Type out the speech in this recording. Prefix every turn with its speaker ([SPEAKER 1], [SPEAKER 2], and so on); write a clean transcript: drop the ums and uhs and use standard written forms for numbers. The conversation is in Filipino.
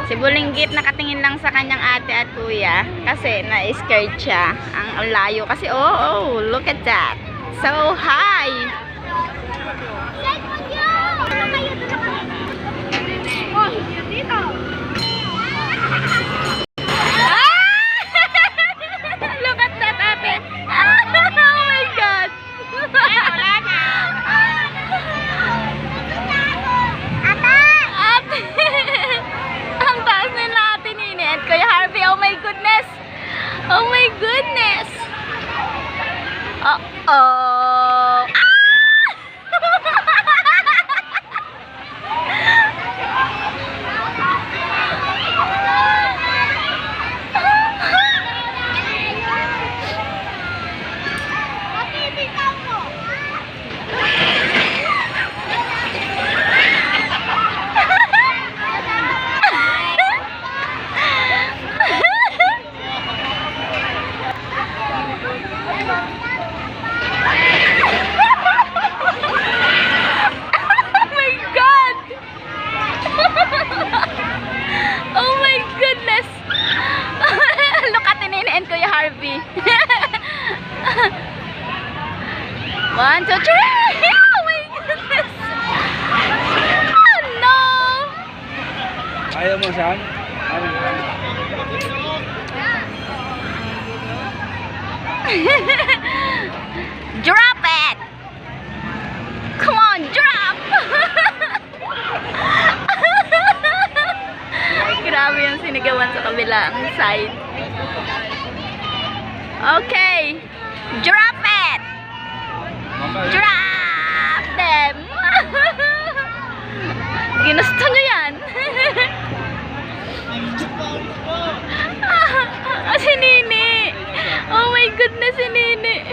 [SPEAKER 1] Si Bulinggit nakatingin lang sa kanyang ate at kuya kasi na-scared siya. Ang layo kasi, oh, look at that. So high. Look at that, ate. Oh my God. Ate. Ang taas nila, ate Nini at Kuya Harvey. Oh my goodness. Oh my goodness. Uh-oh. One, two, three! Oh my goodness! Oh no!
[SPEAKER 2] Ayaw mo, Sam?
[SPEAKER 1] Drop it! Come on, drop! Grabe yung sinigawan sa kabilang side. Okay, drop it! Drop them! Ginusto nyo yan? Si Nini! Oh my goodness, si Nini!